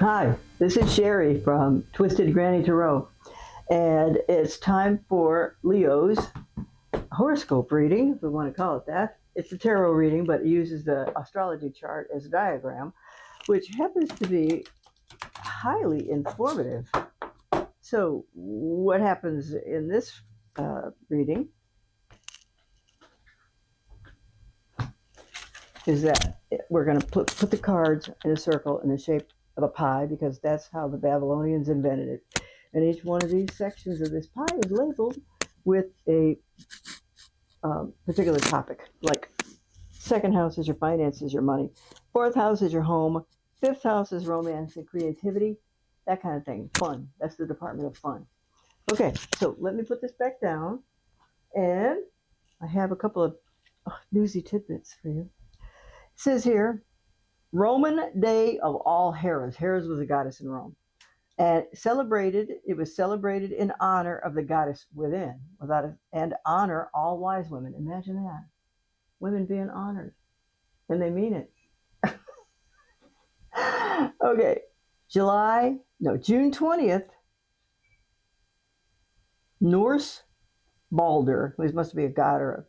Hi, this is Sherry from Twisted Granny Tarot, and it's time for Leo's horoscope reading, if we want to call it that. It's a tarot reading, but it uses the astrology chart as a diagram, which happens to be highly informative. So, what happens in this reading is that we're going to put the cards in a circle in the shape of a pie because that's how the Babylonians invented it. And each one of these sections of this pie is labeled with a particular topic. Like second house is your finances, your money. Fourth house is your home. Fifth house is romance and creativity, that kind of thing. Fun. That's the Department of Fun. Okay, so let me put this back down. And I have a couple of newsy tidbits for you. It says here, Roman Day of All Heras. Heras was a goddess in Rome. And it was celebrated in honor of the goddess within, and honor all wise women. Imagine that. Women being honored. And they mean it. Okay. June 20th, Norse Balder, who must be a god or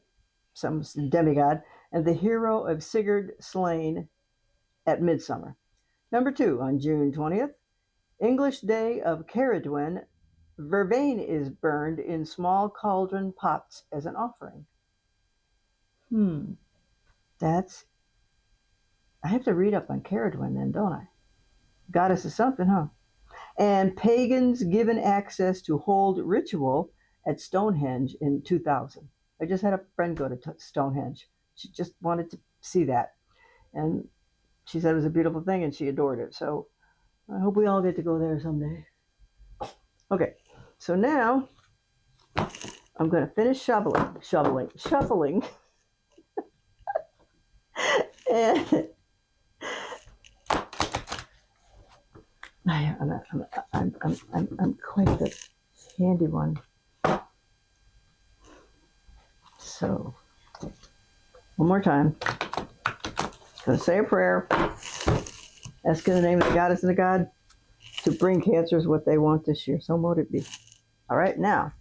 some demigod, and the hero of Sigurd slain at midsummer. Number 2, on June 20th, English Day of Caradwen, vervain is burned in small cauldron pots as an offering. That's. I have to read up on Caradwen then, don't I? Goddess is something, huh? And pagans given access to hold ritual at Stonehenge in 2000. I just had a friend go to Stonehenge. She just wanted to see that. And she said it was a beautiful thing and she adored it. So I hope we all get to go there someday. Okay, so now I'm going to finish shuffling. And I'm quite the handy one. So, one more time. Going to say a prayer, ask in the name of the goddess and the god to bring cancers what they want this year. So mote it be. All right, now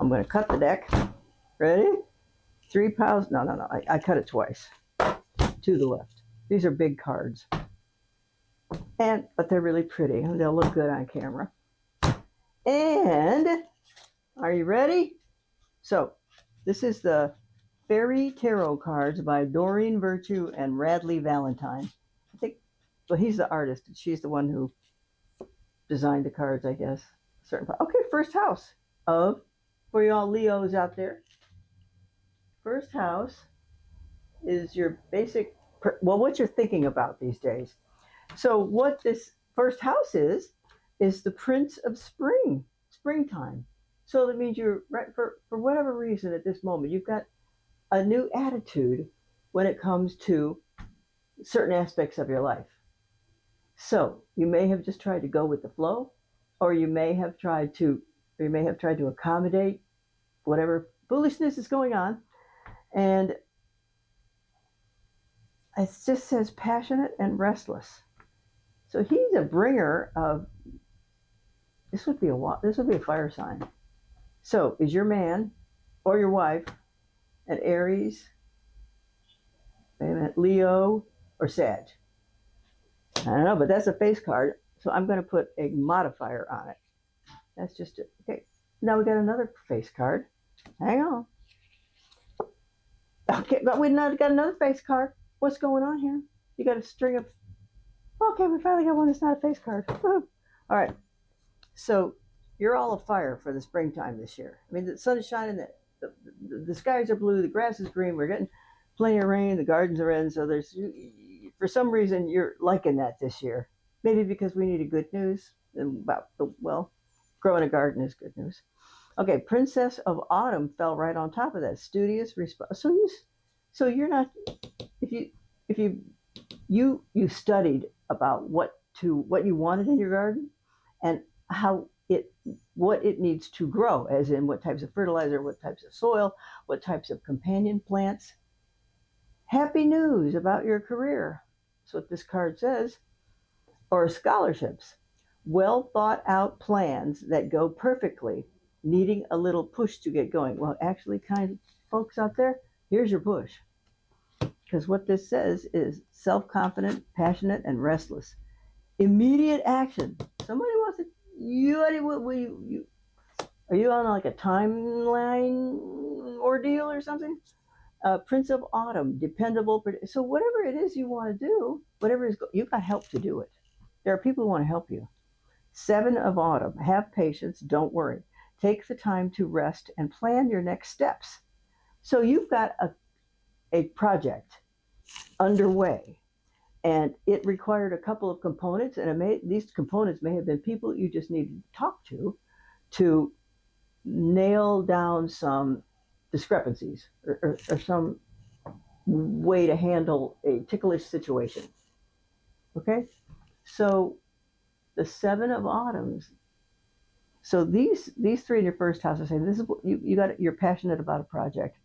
I'm going to cut the deck. Ready? 3 piles. No. I cut it twice. To the left. These are big cards, but they're really pretty. They'll look good on camera. And are you ready? So this is the Fairy Tarot cards by Doreen Virtue and Radley Valentine. I think, well, he's the artist. And she's the one who designed the cards, I guess. Okay, first house of, for you all Leos out there. First house is your basic, what you're thinking about these days. So what this first house is the Prince of springtime. So that means you're right for whatever reason at this moment, you've got a new attitude when it comes to certain aspects of your life. So you may have just tried to go with the flow, or you may have tried to accommodate whatever foolishness is going on. And it just says passionate and restless. So he's a bringer of, this would be a fire sign. So is your man or your wife an Aries, Leo, or Sag? I don't know, but that's a face card. So I'm going to put a modifier on it. That's just it. Okay. Now we got another face card. Hang on. Okay, but we got another face card. What's going on here? You got a string of. Okay, we finally got one that's not a face card. All right. So you're all afire for the springtime this year. I mean, the sun is shining. The skies are blue. The grass is green. We're getting plenty of rain. The gardens are in. So for some reason, you're liking that this year. Maybe because we needed good news about growing a garden is good news. Okay, Princess of Autumn fell right on top of that. Studious response. So you're not, if you studied about what you wanted in your garden and what it needs to grow, as in what types of fertilizer, what types of soil, what types of companion plants. Happy news about your career. That's what this card says. or scholarships. Well thought out plans that go perfectly, needing a little push to get going. Well, actually, kind of folks out there, here's your push. Because what this says is self confident, passionate, and restless. Immediate action. Somebody wants to. Are you on like a timeline ordeal or something? Prince of Autumn, dependable. So whatever it is you want to do, whatever is, you've got help to do it. There are people who want to help you. Seven of Autumn, have patience, don't worry. Take the time to rest and plan your next steps. So you've got a project underway, and it required a couple of components, and these components may have been people you just needed to talk to nail down some discrepancies or some way to handle a ticklish situation. Okay, so the Seven of Autumns. So these three in your first house are saying this is what you're passionate about a project,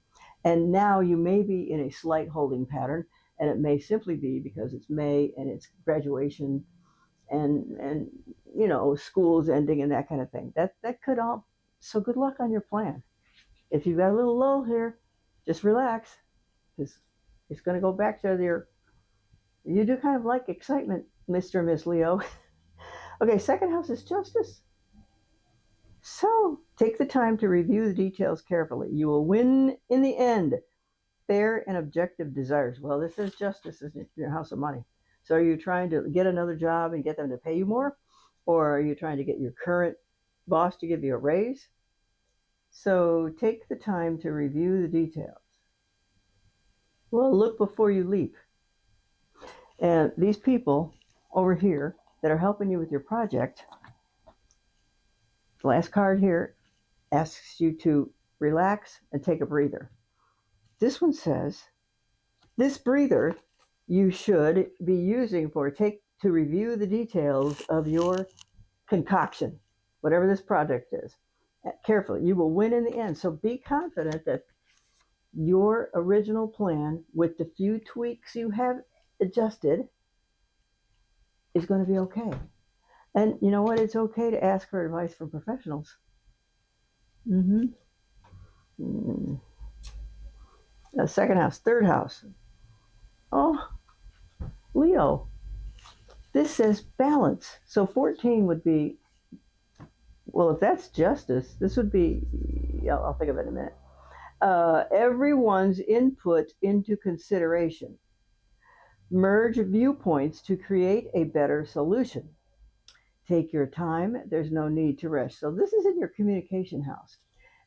and now you may be in a slight holding pattern, and it may simply be because it's May and it's graduation and school's ending and that kind of thing. That could all. So good luck on your plan. If you've got a little lull here, just relax because it's going to go back to your. You do kind of like excitement, Mr. and Miss Leo. Okay, second house is justice. So take the time to review the details carefully. You will win in the end. Fair and objective desires. Well, this is justice, isn't it? Your house of money. So are you trying to get another job and get them to pay you more? Or are you trying to get your current boss to give you a raise? So take the time to review the details. Well, look before you leap. And these people over here that are helping you with your project, the last card here asks you to relax and take a breather. This one says, this breather you should be using to review the details of your concoction, whatever this project is. Carefully, you will win in the end. So be confident that your original plan, with the few tweaks you have adjusted, is going to be okay. And you know what? It's okay to ask for advice from professionals. Mm-hmm. Second house, third house. Oh, Leo. This says balance. So 14 would be, well, if that's justice, this would be, I'll think of it in a minute. Everyone's input into consideration. Merge viewpoints to create a better solution. Take your time. There's no need to rush. So this is in your communication house.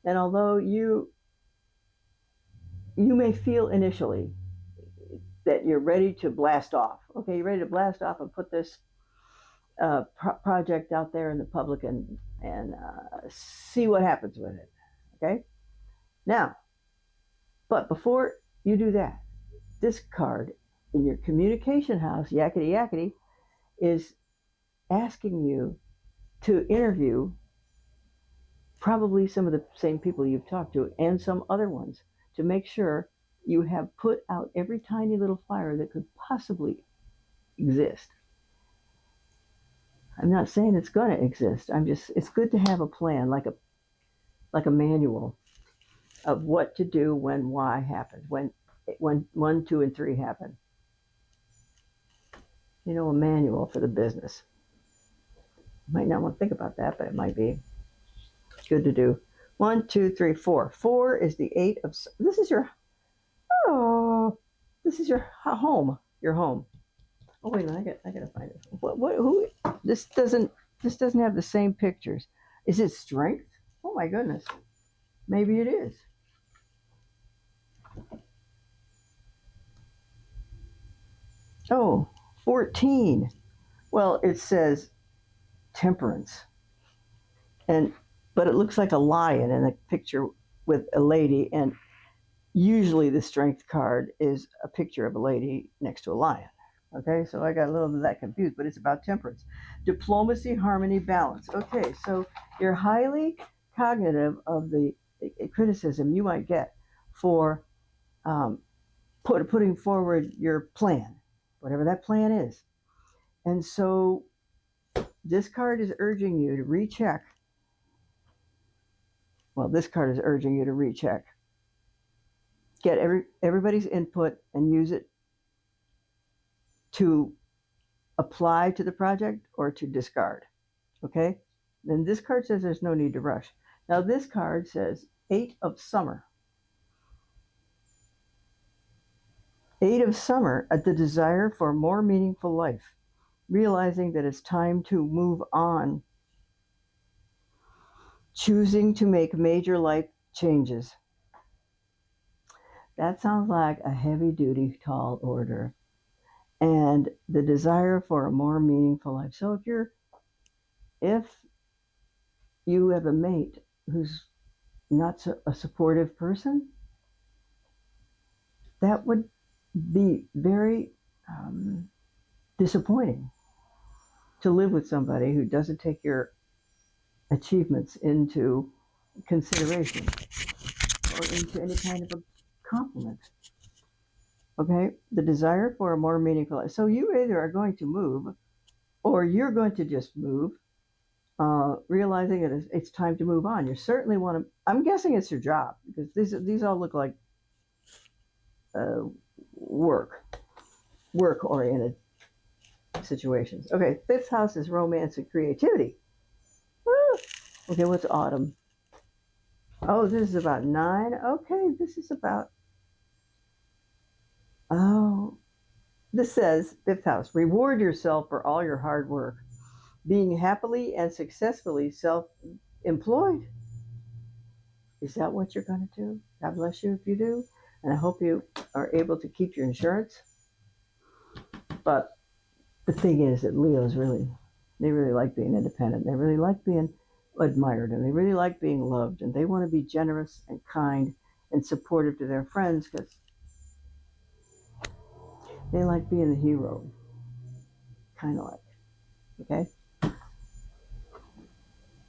And although you may feel initially that you're ready to blast off. Okay, you're ready to blast off and put this project out there in the public and see what happens with it. Okay, now, but before you do that, this card in your communication house, yakety yakety, is asking you to interview probably some of the same people you've talked to and some other ones to make sure you have put out every tiny little fire that could possibly exist. I'm not saying it's going to exist. It's good to have a plan, like a manual of what to do when why happens, when 1, 2, and 3 happen. A manual for the business. You might not want to think about that, but it might be good to do. 1, 2, 3, 4. 4 is the 8 of. This is your home. Your home. Oh wait a minute, I gotta find it. Who? This doesn't have the same pictures. Is it strength? Oh my goodness. Maybe it is. Oh, 14. Well, it says temperance. But it looks like a lion in a picture with a lady, and usually the strength card is a picture of a lady next to a lion. Okay, so I got a little bit of that confused, but it's about temperance. Diplomacy, harmony, balance. Okay, so you're highly cognitive of the criticism you might get for putting forward your plan, whatever that plan is. And so this card is urging you to recheck. Well, this card is urging you to recheck. Get everybody's input and use it to apply to the project or to discard. Okay? Then this card says there's no need to rush. Now this card says 8 of Summer. 8 of Summer at the desire for a more meaningful life, realizing that it's time to move on, choosing to make major life changes. That sounds like a heavy duty tall order. And the desire for a more meaningful life. So if you have a mate who's not a supportive person, that would be very disappointing to live with somebody who doesn't take your achievements into consideration or into any kind of a compliment. Okay? The desire for a more meaningful life. So you either are going to move or you're going to just move, realizing that it's time to move on. You certainly want to, I'm guessing it's your job because these all look like uh, work oriented situations. Okay, fifth house is romance and creativity. Woo! Okay, what's autumn? Oh, this is about 9. Okay, this is about, oh, this says fifth house, reward yourself for all your hard work, being happily and successfully self employed. Is that what you're going to do? God bless you if you do. And I hope you are able to keep your insurance. But the thing is that Leos they really like being independent. They really like being admired and they really like being loved. And they want to be generous and kind and supportive to their friends because they like being the hero. Kind of like, okay?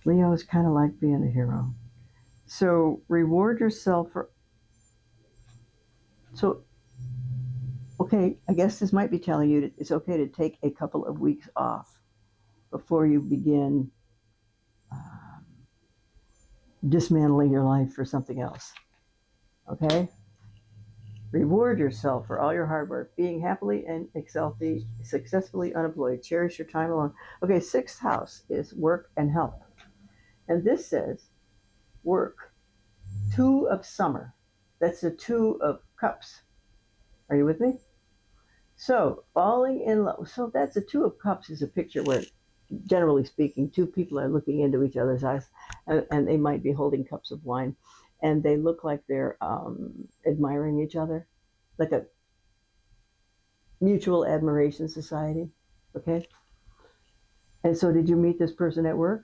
Leos kind of like being a hero. So reward yourself for, so, okay, I guess this might be telling you that it's okay to take a couple of weeks off before you begin dismantling your life for something else. Okay? Reward yourself for all your hard work, being happily and successfully unemployed. Cherish your time alone. Okay, sixth house is work and health. And this says work. 2 of Summer. That's the 2 of Cups. Are you with me? So, falling in love. So, that's the 2 of Cups is a picture where, generally speaking, 2 people are looking into each other's eyes and they might be holding cups of wine and they look like they're admiring each other, like a mutual admiration society. Okay? And so, did you meet this person at work?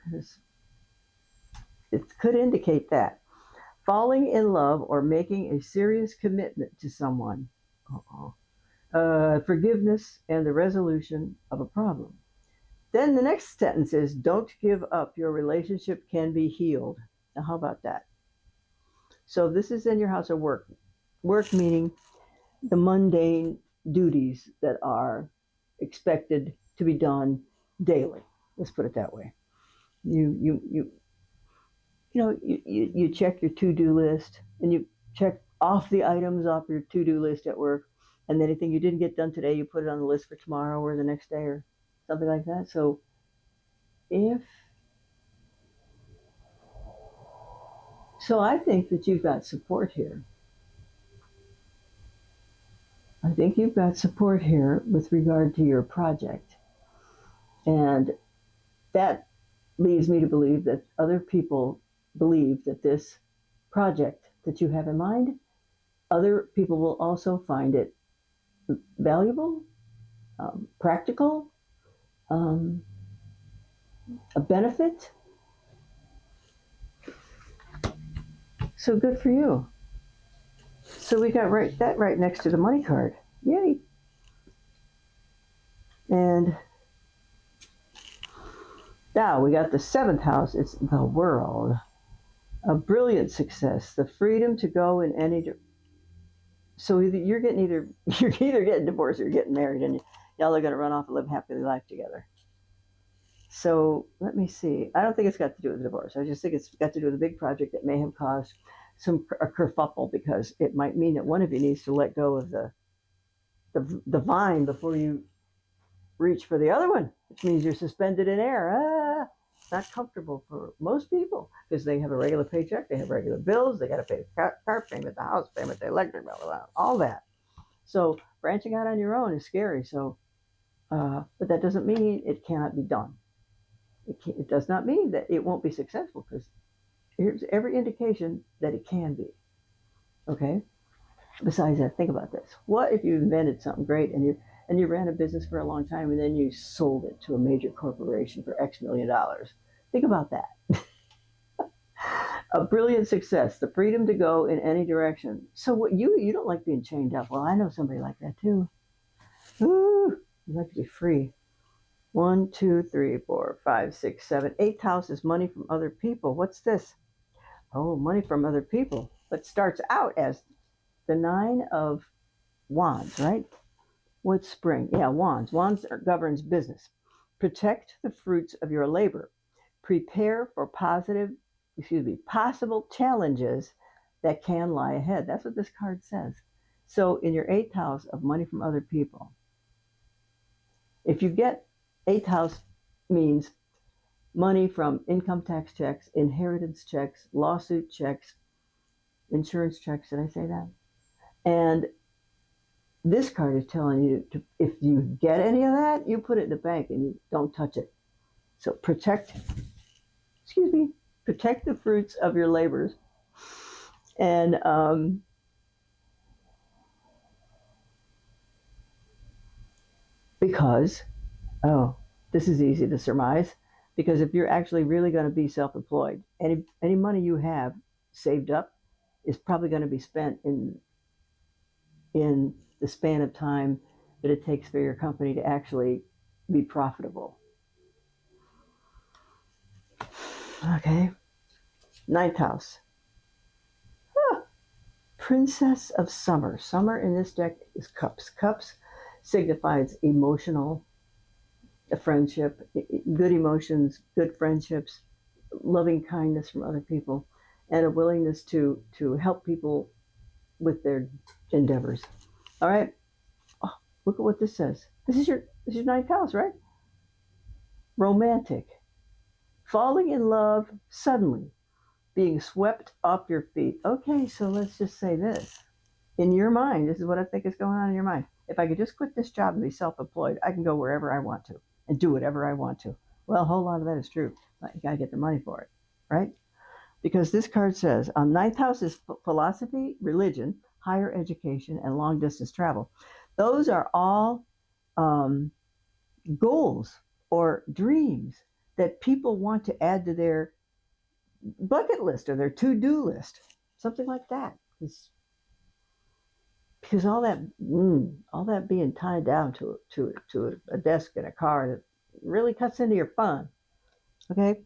It could indicate that. Falling in love or making a serious commitment to someone. Forgiveness and the resolution of a problem. Then the next sentence is, don't give up. Your relationship can be healed. Now, how about that? So this is in your house of work. Work meaning the mundane duties that are expected to be done daily. Let's put it that way. You check your to-do list and you check off the items off your to-do list at work, and anything you didn't get done today, you put it on the list for tomorrow or the next day or something like that. So I think that you've got support here. I think you've got support here with regard to your project. And that leads me to believe that other people believe that this project that you have in mind, other people will also find it valuable, practical, a benefit. So good for you. So we got that right next to the money card. Yay. And now we got the 7th house. It's the world. A brilliant success, the freedom to go in any. So you're either getting divorced or you're getting married, and Y'all are going to run off and live happily life together. So let me see. I don't think it's got to do with the divorce. I just think it's got to do with a big project that may have caused a kerfuffle, because it might mean that one of you needs to let go of the vine before you reach for the other one, which means you're suspended in air. It's not comfortable for most people because they have a regular paycheck, they have regular bills, they got to pay the car payment, the house payment, the electric bill, all that. So branching out on your own is scary. So, but that doesn't mean it cannot be done. It does not mean that it won't be successful, because here's every indication that it can be. Okay. Besides that, think about this. What if you invented something great and you ran a business for a long time and then you sold it to a major corporation for X million dollars? Think about that. A brilliant success, the freedom to go in any direction. So what you don't like being chained up. Well, I know somebody like that too. Ooh, you like to be free. 1, 2, 3, 4, 5, 6, 7, 8th house is money from other people. What's this? Oh, money from other people. But starts out as the 9 of Wands, right? What's spring? Yeah, wands. Wands governs business. Protect the fruits of your labor. Prepare for possible challenges that can lie ahead. That's what this card says. So in your 8th house of money from other people, if you get 8th house means money from income tax checks, inheritance checks, lawsuit checks, insurance checks. Did I say that? And this card is telling you to, if you get any of that, you put it in the bank and you don't touch it. So protect the fruits of your labors. And because, oh, this is easy to surmise, because if you're actually really going to be self-employed, any money you have saved up is probably going to be spent in the span of time that it takes for your company to actually be profitable. Okay. 9th house. Princess of Summer. Summer in this deck is cups. Cups signifies emotional friendship, good emotions, good friendships, loving kindness from other people, and a willingness to help people with their endeavors. All right. Oh, look at what this says. This is your 9th house, right? Romantic. Falling in love suddenly, being swept off your feet. Okay, so let's just say this. In your mind, this is what I think is going on in your mind. If I could just quit this job and be self-employed, I can go wherever I want to and do whatever I want to. Well, a whole lot of that is true. But you got to get the money for it, right? Because this card says on 9th house is philosophy, religion, higher education, and long distance travel. Those are all um, goals or dreams that people want to add to their bucket list or their to-do list, something like that. Because all that being tied down to a desk and a car, that really cuts into your fun. Okay,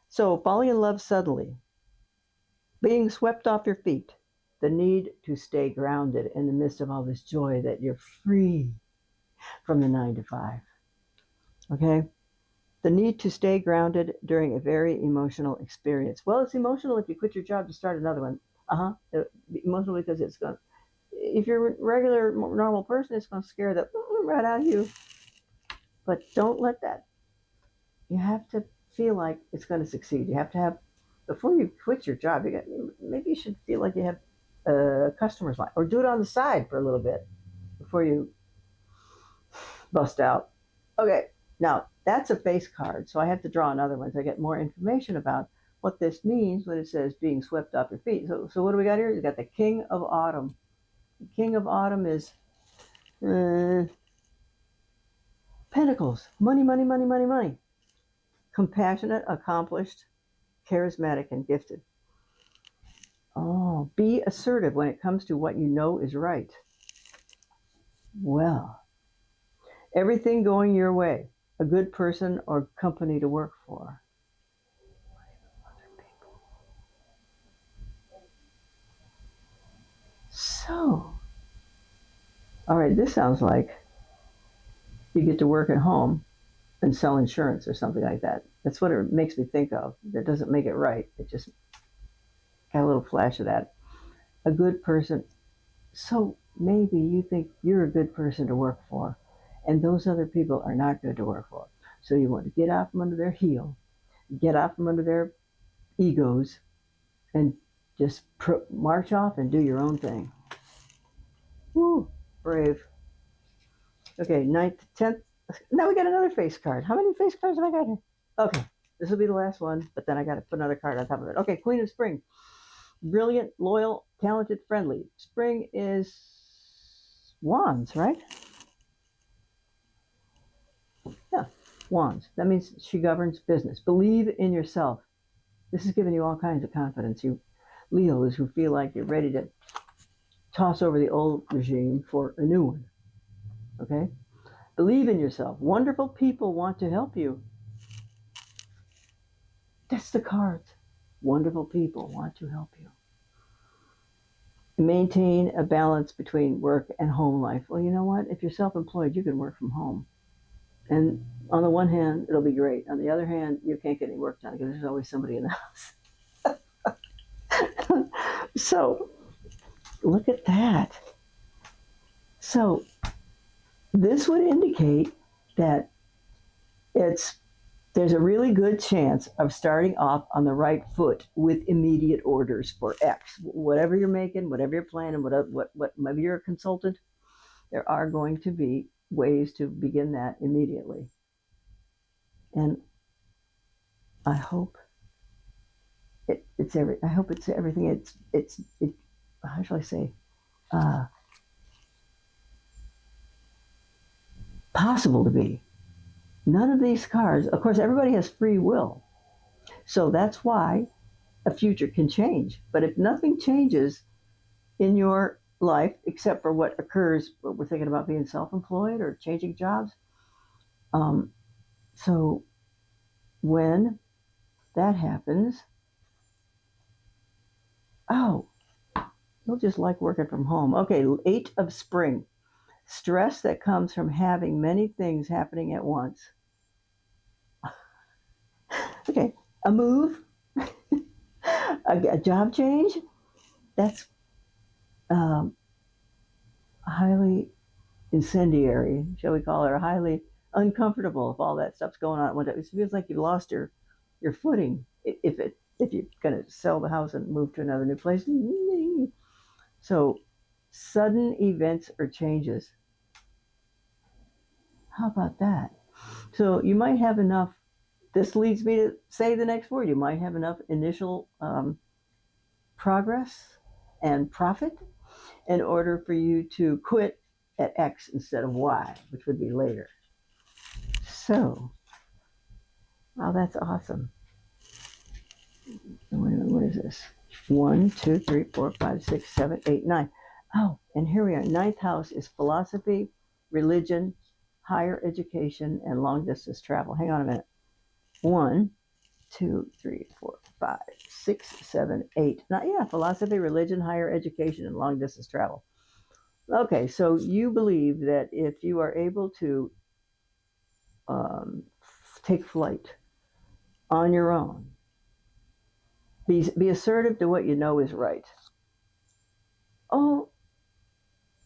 so falling in love suddenly, being swept off your feet, the need to stay grounded in the midst of all this joy that you're free from the 9 to 5. Okay, the need to stay grounded during a very emotional experience. Well, it's emotional if you quit your job to start another one. Emotional because it's going. If you're a regular, normal person, it's going to scare the right out of you. But don't let that. You have to feel like it's going to succeed. You have to have, before you quit your job, maybe you should feel like you have a customer's line, or do it on the side for a little bit before you bust out. Okay, now that's a face card, so I have to draw another one to get more information about what this means when it says being swept off your feet. So what do we got here? We got the King of Autumn. The King of Autumn is Pentacles. Money, money, money, money, money. Compassionate, accomplished, charismatic, and gifted. Oh, be assertive when it comes to what you know is right. Well, everything going your way. A good person or company to work for. So, all right, this sounds like you get to work at home and sell insurance or something like that. That's what it makes me think of. That doesn't make it right. It just got a little flash of that. A good person. So maybe you think you're a good person to work for, and those other people are not good to work for. So you want to get out from under their heel, get out from under their egos, and just march off and do your own thing. Woo, brave. Okay, ninth, 10th. Now we got another face card. How many face cards have I got here? Okay, this will be the last one, but then I got to put another card on top of it. Okay, Queen of Spring. Brilliant, loyal, talented, friendly. Spring is wands, right? Yeah, wands. That means she governs business. Believe in yourself. This is giving you all kinds of confidence. You Leos who feel like you're ready to toss over the old regime for a new one. Okay? Believe in yourself. Wonderful people want to help you. That's the cards. Wonderful people want to help you. Maintain a balance between work and home life. Well, you know what? If you're self-employed, you can work from home. And on the one hand, it'll be great. On the other hand, you can't get any work done because there's always somebody in the house. So, look at that. So, this would indicate that there's a really good chance of starting off on the right foot with immediate orders for X. Whatever you're making, whatever you're planning, what maybe you're a consultant, there are going to be ways to begin that immediately. And I hope it's everything. It's how shall I say? Possible to be. None of these cards, of course, everybody has free will. So that's why a future can change. But if nothing changes in your life, except for what occurs, what we're thinking about being self-employed or changing jobs, so when that happens, oh, you'll just like working from home. Okay, 8 of Spring. Stress that comes from having many things happening at once. Okay, a move, a job change, that's highly incendiary, shall we call it, or highly uncomfortable if all that stuff's going on. It feels like you lost your footing if you're going to sell the house and move to another new place. So sudden events or changes. How about that? So you might have enough. This leads me to say the next word. You might have enough initial progress and profit in order for you to quit at X instead of Y, which would be later. So, wow, that's awesome. Wait a minute, what is this? 1, 2, 3, 4, 5, 6, 7, 8, 9. Oh, and here we are. Ninth house is philosophy, religion, higher education, and long distance travel. Hang on a minute. 1, 2, 3, 4, 5, 6, 7, 8. Yeah, philosophy, religion, higher education, and long distance travel. Okay, so you believe that if you are able to take flight on your own, be assertive to what you know is right. Oh,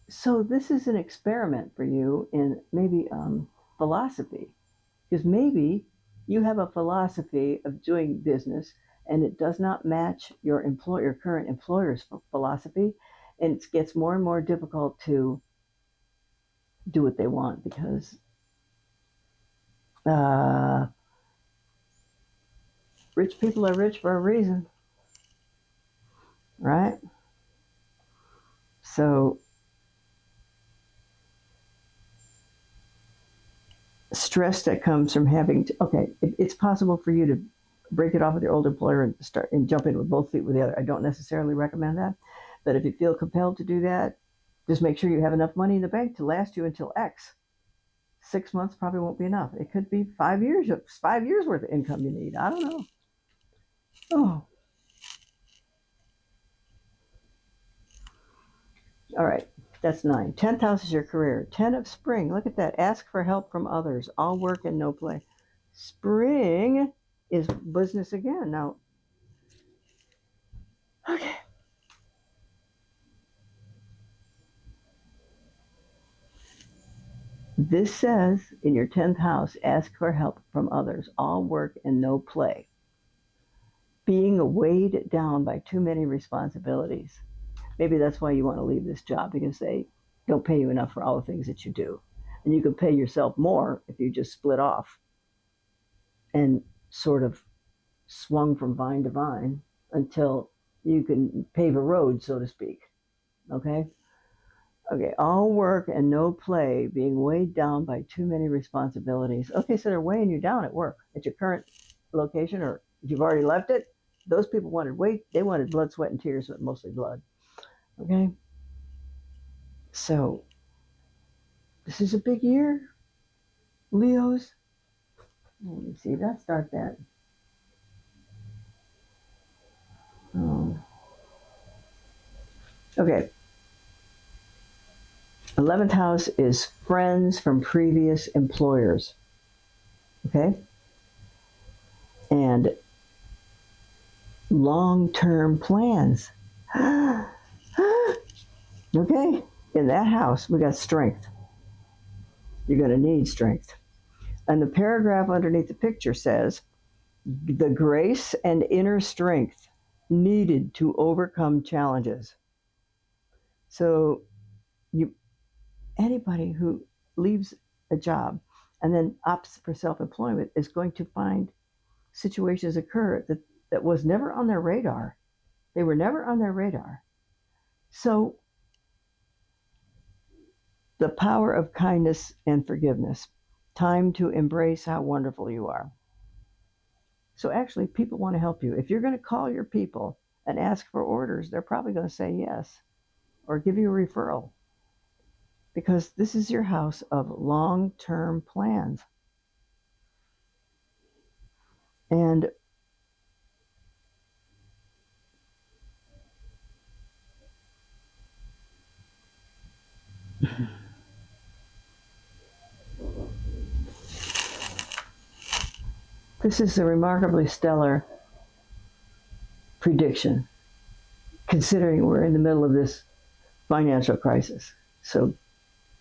so this is an experiment for you in maybe philosophy, because maybe you have a philosophy of doing business and it does not match your current employer's philosophy, and it gets more and more difficult to do what they want because rich people are rich for a reason, right? So stress that comes from having to, okay, it's possible for you to break it off with your old employer and start and jump in with both feet with the other. I don't necessarily recommend that, but if you feel compelled to do that, just make sure you have enough money in the bank to last you until X. 6 months probably won't be enough. It could be 5 years, 5 years worth of income you need. I don't know. Oh, all right. That's 9. 10th house is your career. 10 of spring. Look at that. Ask for help from others. All work and no play. Spring is business again. Now, okay. This says in your 10th house, ask for help from others. All work and no play. Being weighed down by too many responsibilities. Maybe that's why you want to leave this job, because they don't pay you enough for all the things that you do. And you could pay yourself more if you just split off and sort of swung from vine to vine until you can pave a road, so to speak. Okay? Okay, all work and no play, being weighed down by too many responsibilities. Okay, so they're weighing you down at work, at your current location, or if you've already left it. Those people wanted weight, they wanted blood, sweat, and tears, but mostly blood. Okay? So, this is a big year, Leos. Let me see, let's start that. Um, okay, 11th house is friends from previous employers. Okay? And long-term plans. Okay? In that house, we got strength. You're going to need strength. And the paragraph underneath the picture says, the grace and inner strength needed to overcome challenges. So, anybody who leaves a job and then opts for self-employment is going to find situations occur that was never on their radar. They were never on their radar. So the power of kindness and forgiveness. Time to embrace how wonderful you are. So actually, people want to help you. If you're going to call your people and ask for orders, they're probably going to say yes or give you a referral, because this is your house of long-term plans. And this is a remarkably stellar prediction, considering we're in the middle of this financial crisis. So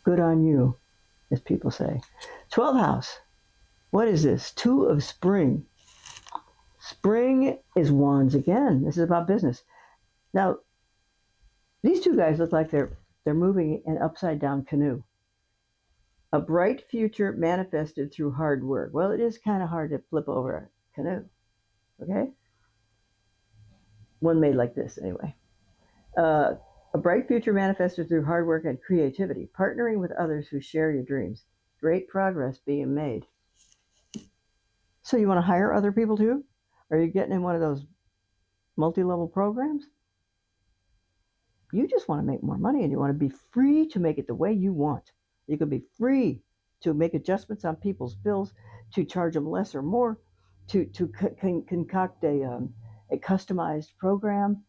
good on you, as people say. 12th house. What is this? 2 of spring. Spring is wands again. This is about business. Now, these two guys look like they're moving an upside down canoe. A bright future manifested through hard work. Well, it is kind of hard to flip over a canoe. Okay? One made like this, anyway. A bright future manifested through hard work and creativity, partnering with others who share your dreams. Great progress being made. So you want to hire other people too? Are you getting in one of those multi-level programs? You just want to make more money, and you want to be free to make it the way you want. You can be free to make adjustments on people's bills, to charge them less or more, to concoct a customized program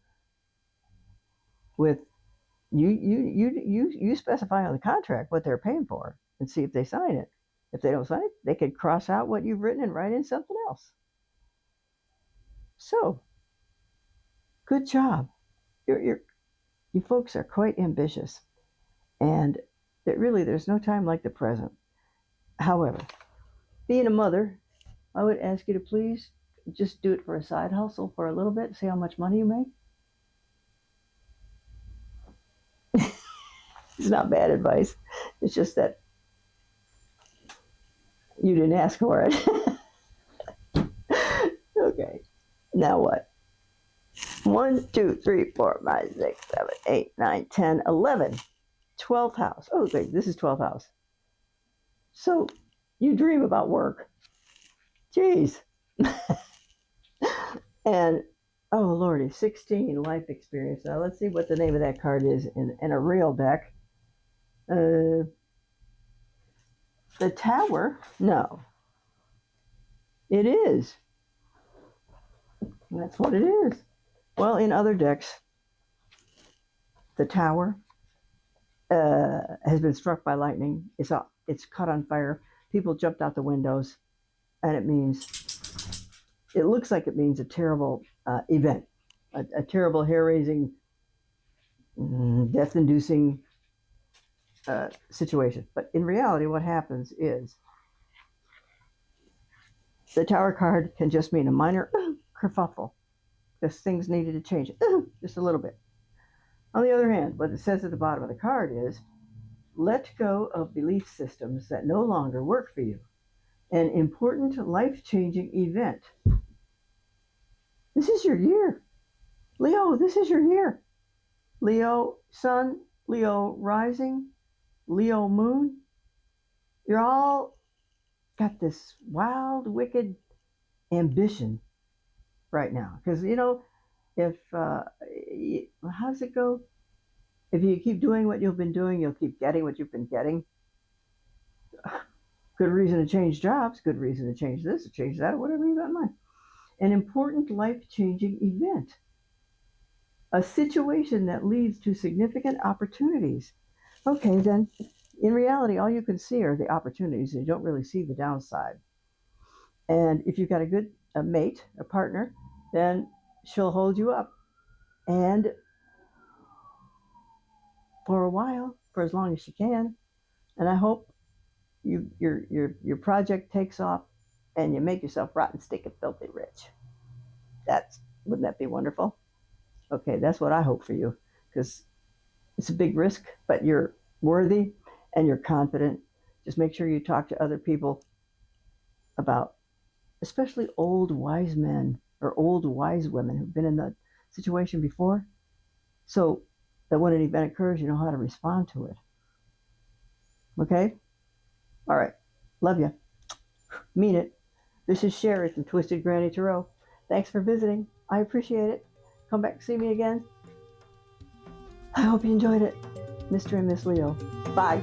with you specify on the contract what they're paying for and see if they sign it. If they don't sign it, they could cross out what you've written and write in something else. So, good job. You folks are quite ambitious, and there's no time like the present. However, being a mother, I would ask you to please just do it for a side hustle for a little bit, see how much money you make. It's not bad advice. It's just that you didn't ask for it. Okay, now what? 1, 2, 3, 4, 5, 6, 7, 8, 9, 10, 11. 12th house. Oh, great. This is 12th house. So you dream about work. Jeez. And, oh, Lordy, 16, life experience. Now, let's see what the name of that card is in a real deck. The Tower? No. It is. That's what it is. Well, in other decks, the Tower, has been struck by lightning. It's caught on fire. People jumped out the windows, and it looks like it means a terrible event, a terrible hair-raising, death-inducing situation. But in reality, what happens is the tower card can just mean a minor kerfuffle, because things needed to change just a little bit. On the other hand, what it says at the bottom of the card is, let go of belief systems that no longer work for you. An important life-changing event. This is your year. Leo, this is your year. Leo sun, Leo rising, Leo moon. You're all got this wild, wicked ambition right now. Because, if, how does it go? If you keep doing what you've been doing, you'll keep getting what you've been getting. Good reason to change jobs, good reason to change this, to change that, whatever you got in mind. An important life-changing event. A situation that leads to significant opportunities. Okay, then, in reality, all you can see are the opportunities, and you don't really see the downside. And if you've got a mate, a partner, then she'll hold you up. And for a while, for as long as she can. And I hope your project takes off and you make yourself rotten, stinking, filthy rich. Wouldn't that be wonderful? Okay, that's what I hope for you, because it's a big risk, but you're worthy and you're confident. Just make sure you talk to other people about, especially old wise men or old wise women who've been in that situation before, so that when an event occurs, you know how to respond to it. Okay? All right. Love you. Mean it. This is Sherry from Twisted Granny Tarot. Thanks for visiting. I appreciate it. Come back and see me again. I hope you enjoyed it. Mr. and Miss Leo. Bye.